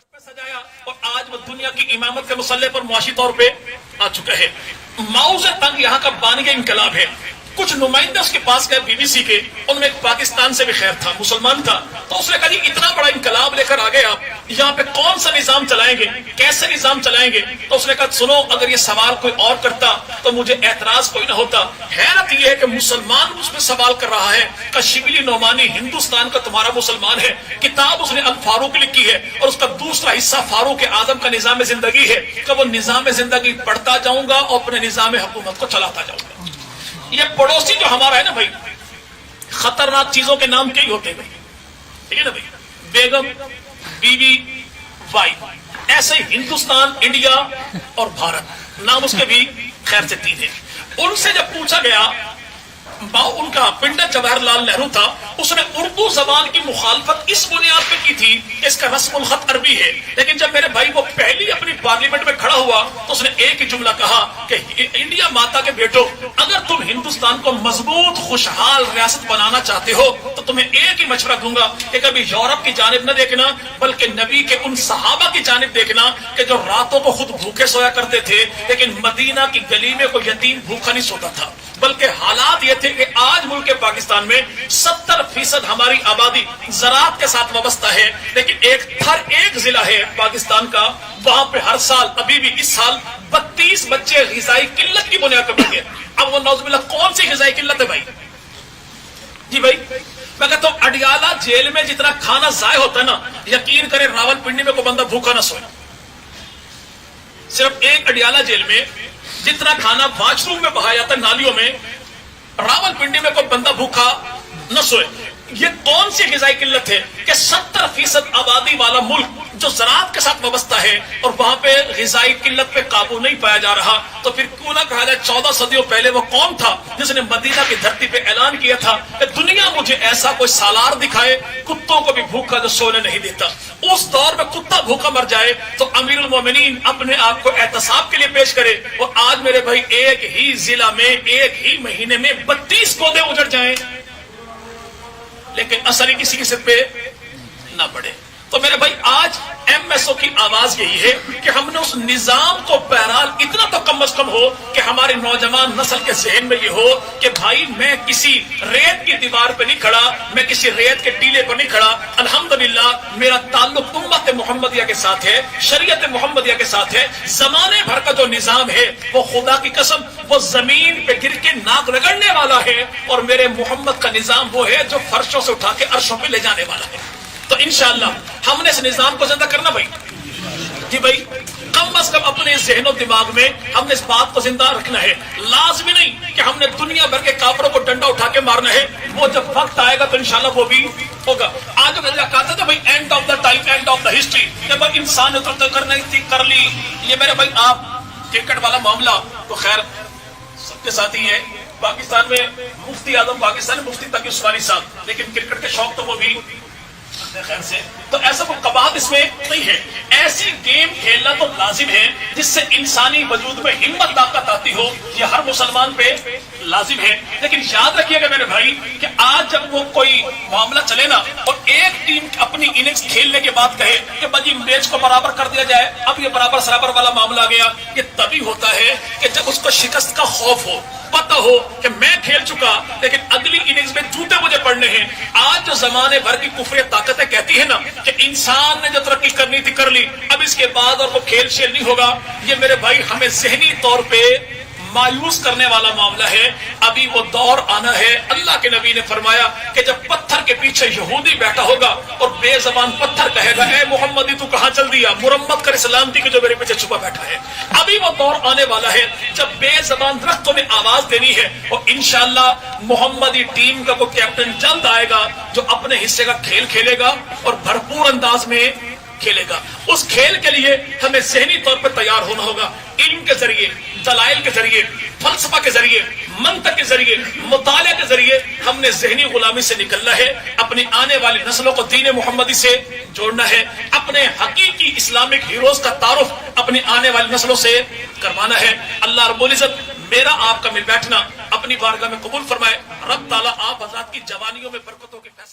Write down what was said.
سجایا اور آج وہ دنیا کی امامت کے مسئلے پر معاشی طور پہ آ چکا ہے. ماؤ سے تنگ یہاں کا بانی کا انقلاب ہے. کچھ نمائندے اس کے پاس گئے بی بی سی کے، ان میں ایک پاکستان سے بھی خیر تھا، مسلمان تھا، تو اس نے کہا جی اتنا بڑا انقلاب لے کر آ گئے آپ، یہاں پہ کون سا نظام چلائیں گے، کیسے نظام چلائیں گے؟ تو اس نے کہا سنو، اگر یہ سوال کوئی اور کرتا تو مجھے اعتراض کوئی نہ ہوتا. حیرت یہ ہے کہ مسلمان اس پہ سوال کر رہا ہے کہ شبلی نعمانی ہندوستان کا تمہارا مسلمان ہے، کتاب اس نے الفاروق لکھی ہے اور اس کا دوسرا حصہ فاروق اعظم کا نظام زندگی ہے کہ وہ نظام زندگی پڑھتا جاؤں گا اور اپنے نظام حکومت کو چلاتا جاؤں گا. یہ پڑوسی جو ہمارا ہے نا بھائی، خطرناک چیزوں کے نام کیا ہی ہوتے ہیں بھائی، ٹھیک ہے نا بھائی، بیگم، بیوی، وائف، ایسے ہی ہندوستان، انڈیا اور بھارت نام اس کے بھی خیر سے تین ہیں. ان سے جب پوچھا گیا، ان کا پنڈت جواہر لال نہرو تھا، اس نے اردو زبان کی مخالفت اس بنیاد پہ کی تھی کہ اس کا رسم الخط عربی ہے، لیکن جب میرے بھائی وہ پہلی اپنی پارلیمنٹ میں کھڑا ہوا تو اس نے ایک ہی جملہ کہا کہ انڈیا ماتا کے بیٹو، اگر تم ہندوستان کو مضبوط خوشحال ریاست بنانا چاہتے ہو تو تمہیں ایک ہی مشورہ دوں گا کہ کبھی یورپ کی جانب نہ دیکھنا، بلکہ نبی کے ان صحابہ کی جانب دیکھنا کہ جو راتوں کو خود بھوکے سویا کرتے تھے، لیکن مدینہ کی گلی میں کوئی یتیم بھوکا نہیں سوتا تھا. بلکہ حالات یہ تھے کہ آج ملک پاکستان میں 70% ہماری آبادی زراعت کے ساتھ وابستہ ہے، لیکن ایک ضلع ہے پاکستان کا، وہاں پہ ہر سال، ابھی بھی اس سال 32 بچے غذائی قلت کی بنیاد پر مر گئے. اب وہ نعوذ باللہ کون سی غذائی قلت ہے بھائی؟ جی بھائی، میں کہتا ہوں اڈیالہ جیل میں جتنا کھانا ضائع ہوتا ہے نا، یقین کرے راول پنڈی میں کوئی بندہ بھوکا نہ سوئے. صرف ایک اڈیالہ جیل میں جتنا کھانا واش روم میں بہایا جاتا ہے، نالیوں میں، راول پنڈی میں کوئی بندہ بھوکا نہ سوئے. یہ کون سی غذائی قلت ہے کہ 70% آبادی والا ملک جو زراعت کے ساتھ وابستہ ہے اور وہاں پہ غذائی قلت پہ قابو نہیں پایا جا رہا؟ تو پھر کیوں نہ کہا جائے 14 صدیوں پہلے وہ کون تھا جس نے مدینہ کی دھرتی پہ اعلان کیا تھا کہ دنیا مجھے ایسا کوئی سالار دکھائے کتوں کو بھی بھوکا جو سونے نہیں دیتا. اس دور میں کتا بھوکا مر جائے تو امیر المومنین اپنے آپ کو احتساب کے لیے پیش کرے، اور آج میرے بھائی ایک ہی ضلع میں ایک ہی مہینے میں 32 پودے اجڑ جائیں لیکن اثر ہی کسی کی سر پہ نہ پڑے. تو میرے بھائی آج ایم ایس او کی آواز یہی ہے کہ ہم نے اس نظام کو بہرحال اتنا تو کم از کم ہو کہ ہماری نوجوان نسل کے ذہن میں یہ ہو کہ بھائی میں کسی ریت کی دیوار پہ نہیں کھڑا، میں کسی ریت کے ٹیلے پر نہیں کھڑا. الحمدللہ میرا تعلق امت محمدیہ کے ساتھ ہے، شریعت محمدیہ کے ساتھ ہے. زمانے بھر کا جو نظام ہے وہ خدا کی قسم وہ زمین پہ گر کے ناک رگڑنے والا ہے، اور میرے محمد کا نظام وہ ہے جو فرشوں سے اٹھا کے عرشوں پہ لے جانے والا ہے. تو انشاءاللہ ہم نے اس نظام کو زندہ کرنا بھائی. جی بھائی، کم از کم اپنے ذہن و دماغ میں ہم نے اس بات کو زندہ رکھنا ہے. لازمی نہیں کہ ہم نے دنیا بھر کے کافروں کو ڈنڈا اٹھا کے مارنا ہے، وہ جب وقت آئے گا تو انشاءاللہ وہ بھی ہوگا. آج کہتے تھے بھائی and of the time, and of the history, کہ بھائی انسان نے کرنی تھی کر لی. یہ میرے بھائی آپ کرکٹ والا معاملہ تو خیر سب کے ساتھ ہی ہے. پاکستان میں مفتی اعظم پاکستان مفتی تقی عثمانی صاحب، لیکن کرکٹ کے شوق تو وہ بھی خیر سے. تو ایسا کوئی قباحت اس میں نہیں ہے. ایسی گیم کھیلنا تو لازم ہے جس سے انسانی وجود میں ہمت طاقت آتی ہو، یہ ہر مسلمان پہ لازم ہے. لیکن یاد رکھیے گا میرے بھائی کہ آج جب وہ کوئی معاملہ چلے نا اور ایک ٹیم اپنی اننگز کھیلنے کے بعد کہے کہ بھائی میچ کو برابر کر دیا جائے، اب یہ برابر سرابر والا معاملہ آ گیا. یہ تبھی ہوتا ہے کہ جب اس کو شکست کا خوف ہو، پتہ ہو کہ میں کھیل چکا لیکن اگلی اننگز میں جوتے مجھے پڑنے ہیں. آج جو زمانے بھر کی کفر طاقتیں کہتی ہے نا کہ انسان نے جو ترقی کرنی تھی کر لی، اب اس کے بعد اور وہ کھیل شیل نہیں ہوگا، یہ میرے بھائی ہمیں ذہنی طور پہ مایوس کرنے والا معاملہ ہے. ابھی وہ دور آنا ہے. اللہ کے نبی نے فرمایا کہ جب پتھر کے پیچھے یہودی بیٹھا ہوگا اور بے زبان پتھر کہے گا اے محمدی تو کہاں چل دیا، مرمت کر سلامتی کے جو میرے پیچھے چھپا بیٹھا ہے. ابھی وہ دور آنے والا ہے جب بے زبان درختوں نے آواز دینی ہے، اور انشاءاللہ محمدی ٹیم کا کوئی کیپٹن جلد آئے گا جو اپنے حصے کا کھیل کھیلے گا اور بھرپور انداز میں کھیلے گا. اس کھیل کے لیے ہمیں ذہنی طور پر تیار ہونا ہوگا. علم کے ذریعے، دلائل کے ذریعے، فلسفہ کے ذریعے، منطق کے ذریعے، مطالعہ کے ذریعے ہم نے ذہنی غلامی سے نکلنا ہے. اپنی آنے والی نسلوں کو دین محمدی سے جوڑنا ہے. اپنے حقیقی اسلامک ہیروز کا تعارف اپنی آنے والی نسلوں سے کروانا ہے. اللہ رب العزت میرا آپ کا مل بیٹھنا اپنی بارگاہ میں قبول فرمائے. رب تعالیٰ آپ حضرات کی جوانیوں میں برکتوں کے فیصلے